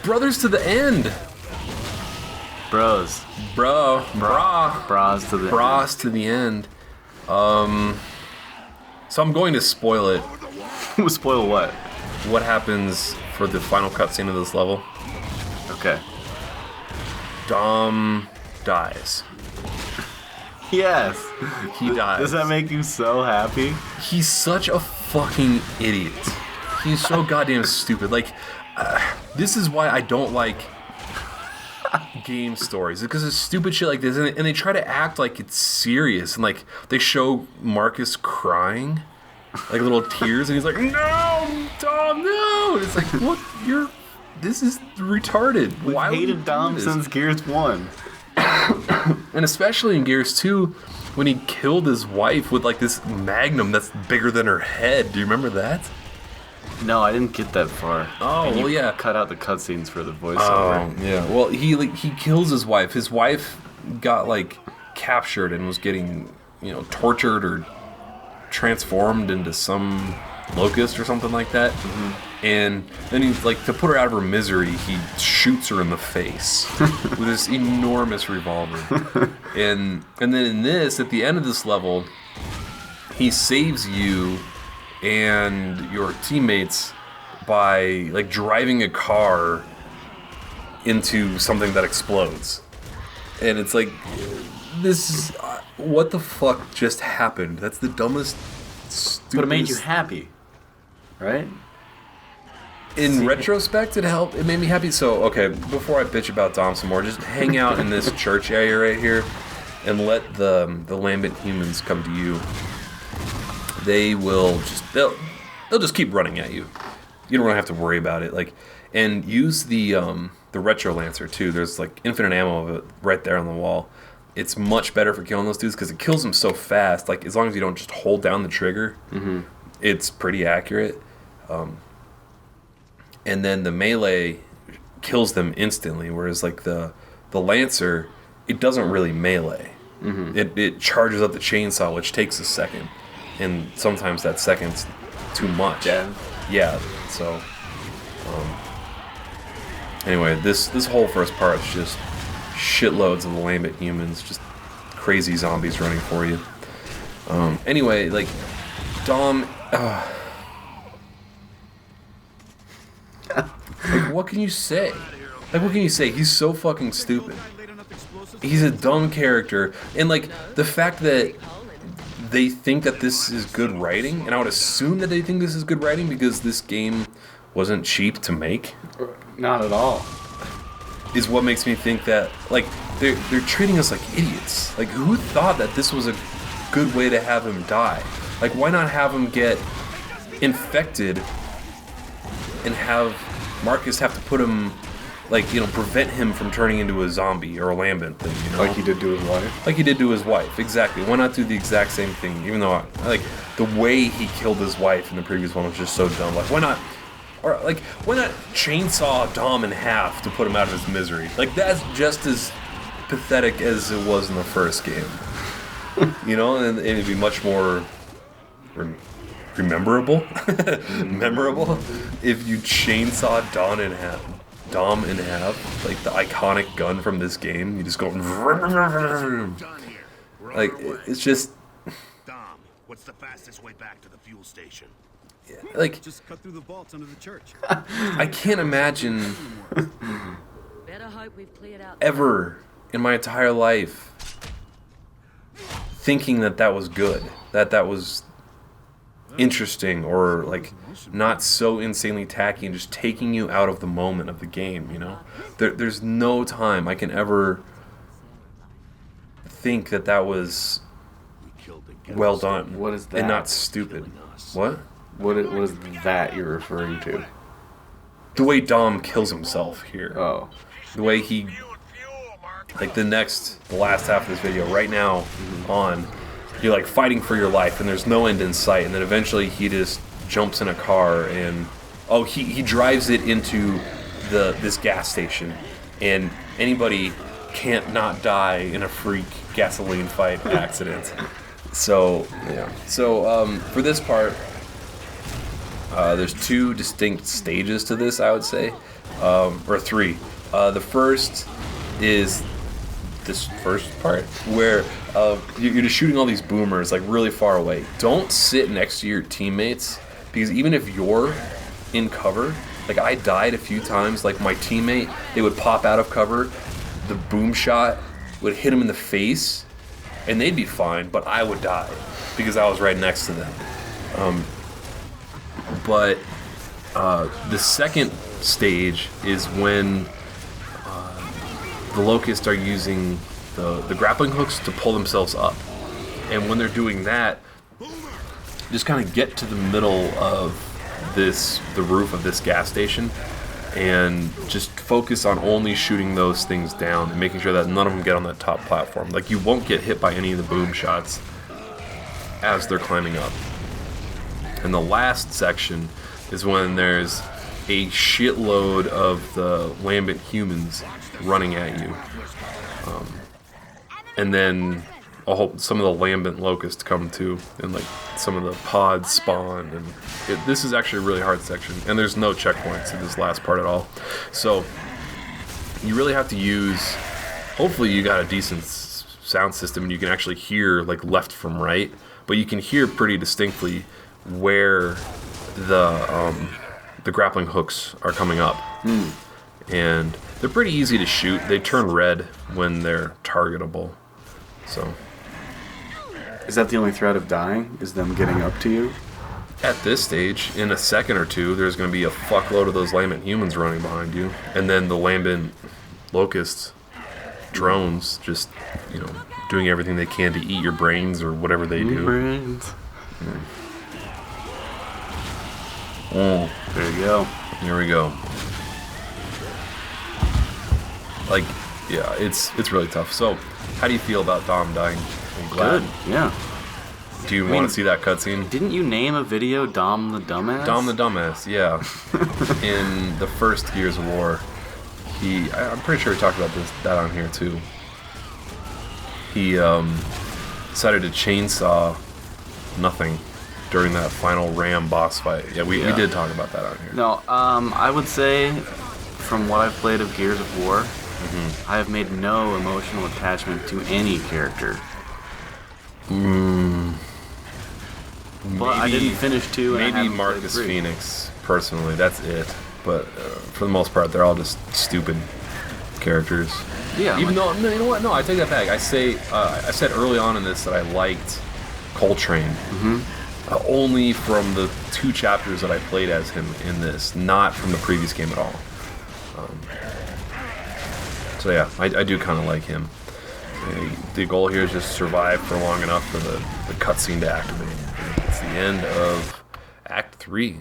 Brothers to the end. Bros. Bras to the end. So I'm going to spoil it. Spoil what? What happens for the final cutscene of this level? Okay. Dom dies. Yes. He dies. Does that make you so happy? He's such a fucking idiot. He's so goddamn stupid. Like, this is why I don't like game stories, because it's stupid shit like this, and they try to act like it's serious, and like they show Marcus crying, like little tears, and he's like, "No, Dom, no!" And it's like, "What? This is retarded." Why would you hated do Dom this? since Gears 1. And especially in Gears 2, when he killed his wife with like this magnum that's bigger than her head. Do you remember that? No, I didn't get that far. Oh, And well, yeah. Cut out the cutscenes for the voiceover. Oh, yeah. Well, he kills his wife. His wife got like captured and was getting, tortured or transformed into some locust or something like that. Mm-hmm. And then he's like, to put her out of her misery, he shoots her in the face with this enormous revolver. And then in this, at the end of this level, he saves you and your teammates by like driving a car into something that explodes. And it's like, this is what the fuck just happened? That's the dumbest, stupidest. But it made you happy, right? In retrospect, it helped. It made me happy. So, okay, before I bitch about Dom some more, just hang out in this church area right here and let the lambent humans come to you. They will they'll just keep running at you. You don't really have to worry about it. Like, and use the retro lancer too. There's like infinite ammo of it right there on the wall. It's much better for killing those dudes because it kills them so fast. Like, as long as you don't just hold down the trigger, it's pretty accurate. And then the melee kills them instantly, whereas like the lancer, it doesn't really melee. It charges up the chainsaw, which takes a second, and sometimes that second's too much. Yeah. So anyway, this whole first part is just shitloads of the lambent humans, just crazy zombies running for you. Anyway, like Dom. Like, what can you say? He's so fucking stupid. He's a dumb character. And, like, the fact that they think that this is good writing, and I would assume that they think this is good writing because this game wasn't cheap to make. Not at all. Is what makes me think that, like, they're treating us like idiots. Like, who thought that this was a good way to have him die? Like, why not have him get infected and have Marcus have to put him, like, prevent him from turning into a zombie or a lambent thing, Like he did to his wife? Like he did to his wife, exactly. Why not do the exact same thing, even though, like, the way he killed his wife in the previous one was just so dumb. Like, why not chainsaw Dom in half to put him out of his misery? Like, that's just as pathetic as it was in the first game. And it'd be much more memorable if you chainsaw Dom in half, like the iconic gun from this game. You just go like, it's just Dom, what's the fastest way back to the fuel station? like, Just cut through the vaults under the church. I can't imagine Better hope we've cleared out ever in my entire life thinking that was good, that was interesting, or like not so insanely tacky and just taking you out of the moment of the game. There's no time I can ever think that was well done. What is that? And not stupid. What What was that you're referring to? the way Dom kills himself here, Oh. the way he, like, the last half of this video right now on, you're like fighting for your life and there's no end in sight, and then eventually he just jumps in a car and he drives it into this gas station, and anybody can't not die in a freak gasoline fight accident. So for this part, there's two distinct stages to this, I would say. or 3. The first is this first part where you're just shooting all these boomers like really far away. Don't sit next to your teammates, because even if you're in cover, like I died a few times, like my teammate, they would pop out of cover, the boom shot would hit them in the face, and they'd be fine, but I would die because I was right next to them. But the second stage is when the Locusts are using the grappling hooks to pull themselves up. And when they're doing that, just kind of get to the middle of the roof of this gas station, and just focus on only shooting those things down and making sure that none of them get on that top platform. Like, you won't get hit by any of the boom shots as they're climbing up. And the last section is when there's a shitload of the lambent humans running at you. And then some of the lambent locusts come too, and like some of the pods spawn, and this is actually a really hard section, and there's no checkpoints in this last part at all. So you really have to use, hopefully you got a decent sound system and you can actually hear like left from right, but you can hear pretty distinctly where the grappling hooks are coming up. And they're pretty easy to shoot. They turn red when they're targetable. So Is that the only threat of dying? Is them getting up to you? at this stage, in a second or two, there's going to be a fuckload of those lambent humans running behind you, and then the lambent locust drones just, doing everything they can to eat your brains or whatever they do. Brains. Oh, There you go. here we go. Like, yeah, it's really tough. So, how do you feel about Dom dying? Are you glad? Good. Yeah. Do you want to see that cutscene? Didn't you name a video Dom the Dumbass? Dom the Dumbass, yeah. In the first Gears of War, I'm pretty sure we talked about that on here too. He decided to chainsaw nothing during that final Ram boss fight. Yeah, we did talk about that on here. No, I would say, from what I've played of Gears of War, I have made no emotional attachment to any character. But I didn't finish 2. And I Maybe haven't played Marcus 3. Phoenix, personally, that's it. But for the most part, they're all just stupid characters. Yeah. Even though, no, you know what? No, I take that back. I said early on in this that I liked Coltrane. Only from the 2 chapters that I played as him in this, not from the previous game at all. So yeah, I do kind of like him. The goal here is just survive for long enough for the cutscene to activate. It's the end of Act 3.